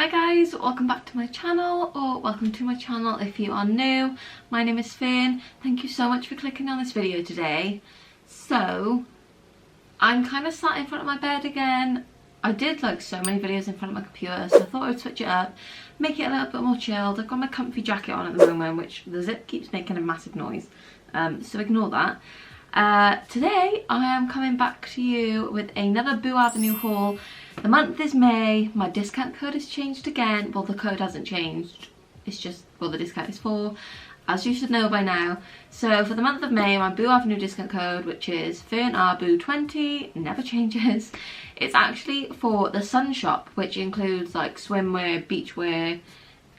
Hi guys, welcome back to my channel, or welcome to my channel if you are new. My name is Fern. Thank you so much for clicking on this video today. So, I'm kind of sat in front of my bed again. I did like so many videos in front of my computer, so I thought I would switch it up, make it a little bit more chilled. I've got my comfy jacket on at the moment, which the zip keeps making a massive noise, so ignore that. Today I am coming back to you with another Boo Avenue haul. The month is May. My discount code has changed again. Well, the code hasn't changed, it's just, well, the discount is 4, as you should know by now. So for the month of May, my Boo Avenue discount code, which is fern.roberts, never changes. It's actually for the Sun Shop, which includes like swimwear, beachwear,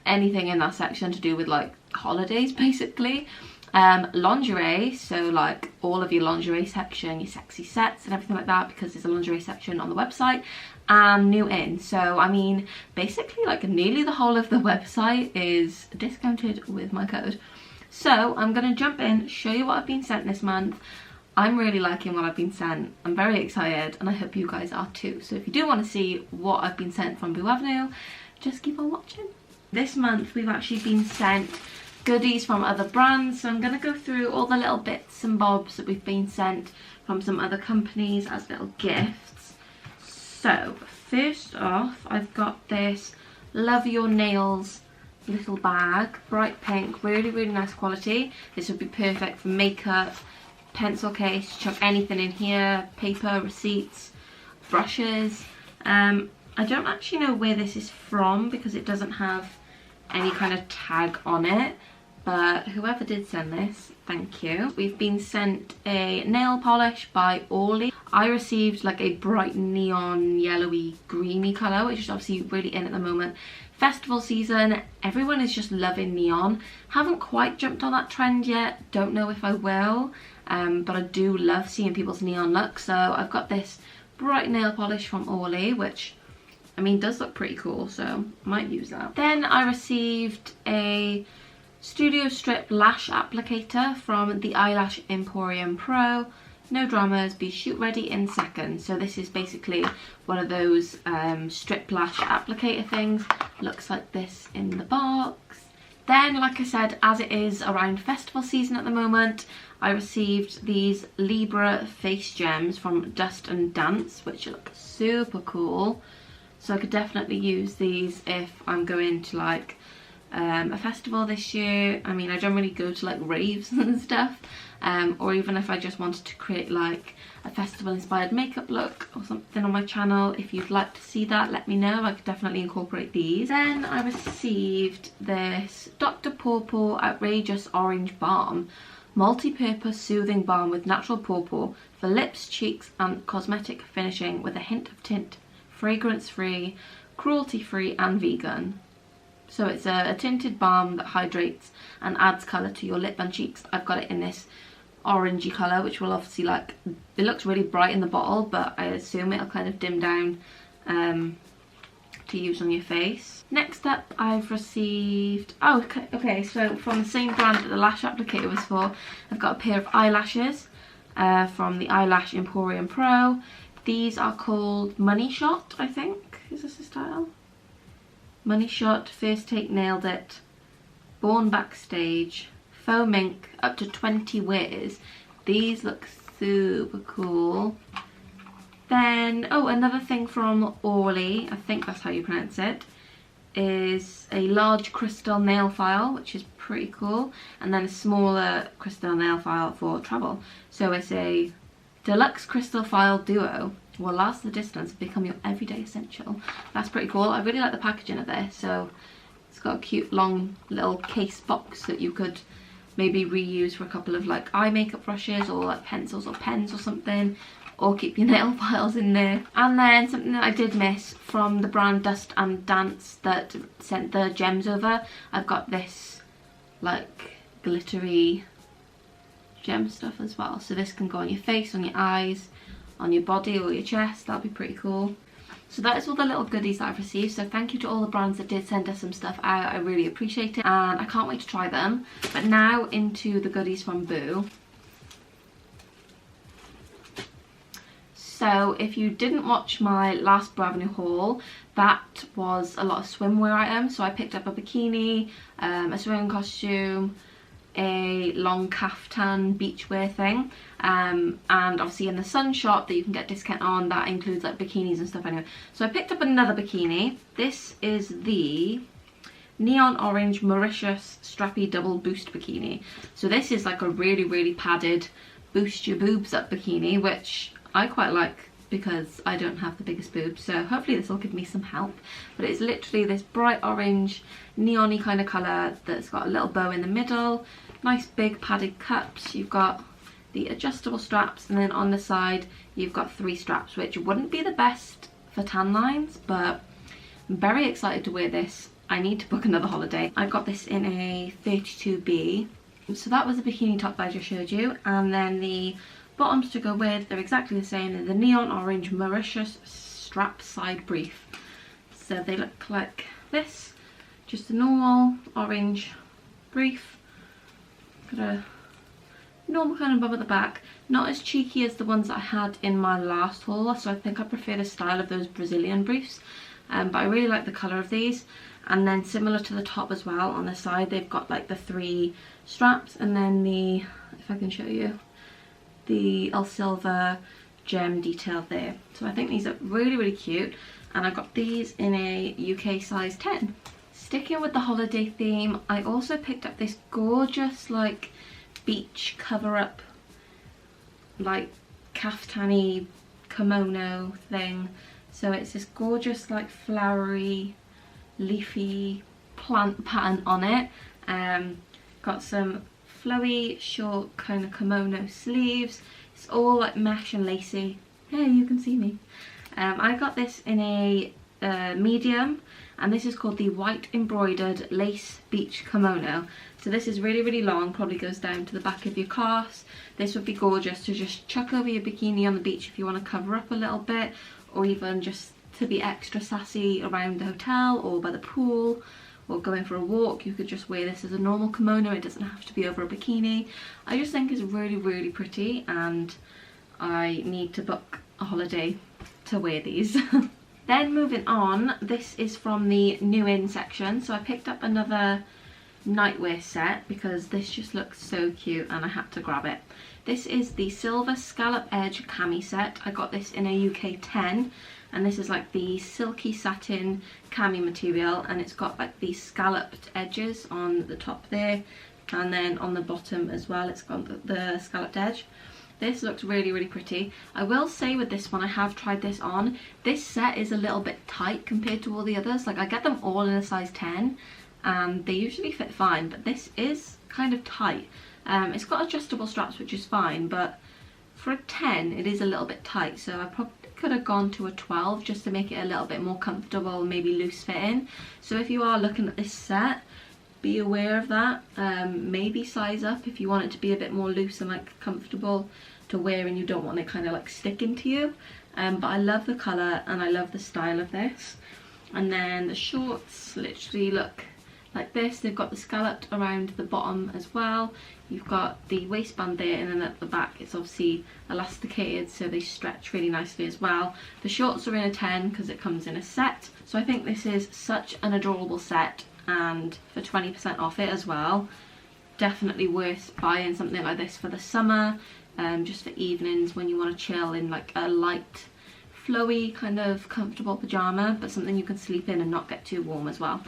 anything in that section to do with like holidays basically. Lingerie, so like all of your lingerie section, your sexy sets and everything like that, because there's a lingerie section on the website, and new in. So I mean, basically like nearly the whole of the website is discounted with my code. So I'm gonna jump in, show you what I've been sent this month. I'm really liking what I've been sent. I'm very excited, and I hope you guys are too. So if you do want to see what I've been sent from Boo Avenue, just keep on watching. This month we've actually been sent goodies from other brands, so I'm going to go through all the little bits and bobs that we've been sent from some other companies as little gifts. So first off, I've got this Love Your Nails little bag, bright pink, really nice quality. This would be perfect for makeup, pencil case, chuck anything in here, paper, receipts, brushes. I don't actually know where this is from because it doesn't have any kind of tag on it, but whoever did send this, thank you. We've been sent a nail polish by Orly. I received like a bright neon yellowy greeny colour, which is obviously really in at the moment. Festival season, everyone is just loving neon. Haven't quite jumped on that trend yet, don't know if I will, but I do love seeing people's neon looks. So I've got this bright nail polish from Orly, which I mean does look pretty cool, so I might use that. Then I received a Studio Strip Lash Applicator from the Eyelash Emporium Pro. No dramas, be shoot ready in seconds. So this is basically one of those strip lash applicator things. Looks like this in the box. Then, like I said, as it is around festival season at the moment, I received these Libra face gems from Dust and Dance, which look super cool. So I could definitely use these if I'm going to like a festival this year. I mean, I don't really go to like raves and stuff, or even if I just wanted to create like a festival inspired makeup look or something on my channel. If you'd like to see that, let me know. I could definitely incorporate these. Then I received this Dr. Pawpaw Outrageous Orange Balm, multi-purpose soothing balm with natural pawpaw for lips, cheeks and cosmetic finishing with a hint of tint, fragrance free, cruelty free and vegan. So it's a tinted balm that hydrates and adds colour to your lip and cheeks. I've got it in this orangey colour, which will obviously like, it looks really bright in the bottle, but I assume it'll kind of dim down to use on your face. Next up, I've received, okay, so from the same brand that the lash applicator was for, I've got a pair of eyelashes from the Eyelash Emporium Pro. These are called Money Shot, I think. Is this the style? Money Shot, First Take Nailed It, Born Backstage, Faux Mink, up to 20 wears. These look super cool. Then, oh, another thing from Orly, I think that's how you pronounce it, is a large crystal nail file, which is pretty cool. And then a smaller crystal nail file for travel. So it's a deluxe crystal file duo. Will last the distance and become your everyday essential. That's pretty cool. I really like the packaging of this. So it's got a cute long little case box that you could maybe reuse for a couple of like eye makeup brushes or like pencils or pens or something, or keep your nail files in there. And then something that I did miss from the brand Dust and Dance that sent the gems over, I've got this like glittery gem stuff as well. So this can go on your face, on your eyes, on your body or your chest. That'll be pretty cool. So that is all the little goodies that I've received. So thank you to all the brands that did send us some stuff out. I really appreciate it, and I can't wait to try them. But now into the goodies from Boo. So if you didn't watch my last Boo Avenue haul, that was a lot of swimwear items. So I picked up a bikini, a swimming costume, a long caftan beachwear thing, and obviously in the Sun shop that you can get discount on, that includes like bikinis and stuff anyway. So I picked up another bikini. This is the neon orange Mauritius strappy double boost bikini. So this is like a really padded boost your boobs up bikini, which I quite like because I don't have the biggest boobs, so hopefully this will give me some help. But it's literally this bright orange neon-y kind of colour that's got a little bow in the middle, nice big padded cups. You've got the adjustable straps, and then on the side you've got 3 straps, which wouldn't be the best for tan lines, but I'm very excited to wear this. I need to book another holiday. I got this in a 32B. So that was the bikini top that I just showed you, and then the bottoms to go with, they're exactly the same. They're the neon orange Mauritius strap side brief. So they look like this, just a normal orange brief. Got a normal kind of bob at the back, not as cheeky as the ones that I had in my last haul, so I think I prefer the style of those Brazilian briefs, but I really like the colour of these. And then similar to the top as well, on the side they've got like the 3 straps, and then the, if I can show you, the El Silver gem detail there. So I think these are really cute, and I got these in a UK size 10. Sticking with the holiday theme, I also picked up this gorgeous like beach cover up like kaftani kimono thing. So it's this gorgeous like flowery leafy plant pattern on it. Got some flowy short kind of kimono sleeves. It's all like mesh and lacy. Hey, you can see me. I got this in a medium, and this is called the white embroidered lace beach kimono. So this is really long, probably goes down to the back of your calves. This would be gorgeous to just chuck over your bikini on the beach if you want to cover up a little bit, or even just to be extra sassy around the hotel or by the pool or going for a walk. You could just wear this as a normal kimono, it doesn't have to be over a bikini. I just think it's really pretty, and I need to book a holiday to wear these. Then moving on, this is from the new in section. So I picked up another nightwear set because this just looks so cute and I had to grab it. This is the silver scallop edge cami set. I got this in a UK 10, and this is like the silky satin cami material, and it's got like these scalloped edges on the top there, and then on the bottom as well it's got the scalloped edge. This looks really pretty. I will say with this one, I have tried this on. This set is a little bit tight compared to all the others. Like I get them all in a size 10 and they usually fit fine, but this is kind of tight. It's got adjustable straps, which is fine, but for a 10 it is a little bit tight, so I probably could have gone to a 12 just to make it a little bit more comfortable, maybe loose fitting. So if you are looking at this set, be aware of that. Maybe size up if you want it to be a bit more loose and like comfortable to wear, and you don't want it kind of like sticking to you. But I love the colour and I love the style of this. And then the shorts literally look like this. They've got the scalloped around the bottom as well. You've got the waistband there, and then at the back it's obviously elasticated, so they stretch really nicely as well. The shorts are in a 10 because it comes in a set. So I think this is such an adorable set, and for 20% off it as well, definitely worth buying something like this for the summer, just for evenings when you want to chill in like a light flowy kind of comfortable pyjama, but something you can sleep in and not get too warm as well.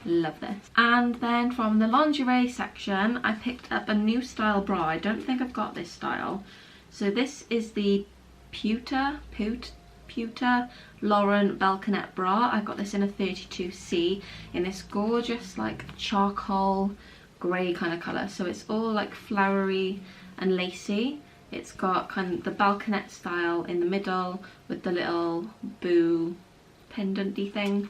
Love this. And then from the lingerie section, I picked up a new style bra. I don't think I've got this style. So this is the Pewter Lauren Belconet bra. I got this in a 32C in this gorgeous like charcoal grey kind of colour. So it's all like flowery and lacy. It's got kind of the Belconet style in the middle with the little bow pendanty thing.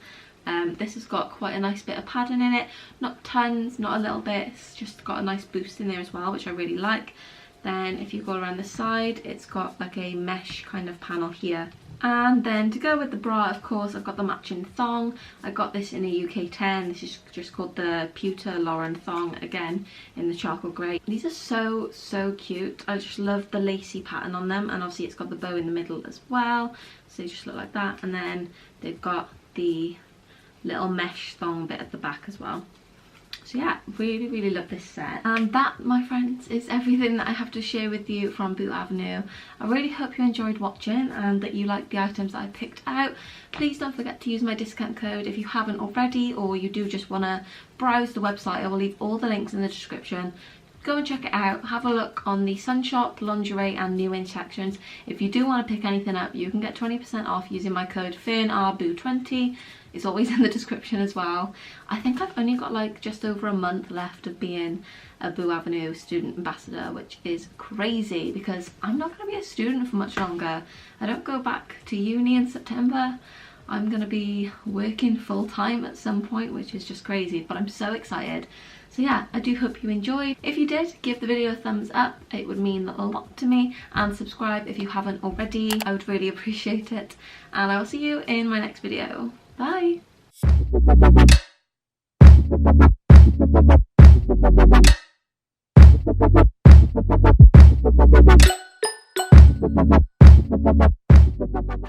This has got quite a nice bit of padding in it, not tons, not a little bit, it's just got a nice boost in there as well, which I really like. Then if you go around the side, it's got like a mesh kind of panel here. And then to go with the bra, of course, I've got the matching thong. I got this in a UK 10. This is just called the Pewter Lauren thong, again in the charcoal grey. These are so cute. I just love the lacy pattern on them, and obviously it's got the bow in the middle as well, so they just look like that. And then they've got the little mesh thong bit at the back as well. So yeah, really love this set. And that, my friends, is everything that I have to share with you from Boot Avenue. I really hope you enjoyed watching and that you liked the items that I picked out. Please don't forget to use my discount code if you haven't already, or you do just want to browse the website. I will leave all the links in the description. Go and check it out. Have a look on the Sun Shop, lingerie and new in sections. If you do want to pick anything up, you can get 20% off using my code fern.roberts. It's always in the description as well. I think I've only got like just over a month left of being a Boux Avenue student ambassador, which is crazy because I'm not going to be a student for much longer. I don't go back to uni in September. I'm going to be working full time at some point, which is just crazy, but I'm so excited. So yeah, I do hope you enjoyed. If you did, give the video a thumbs up. It would mean a lot to me. And subscribe if you haven't already. I would really appreciate it. And I will see you in my next video. Bye!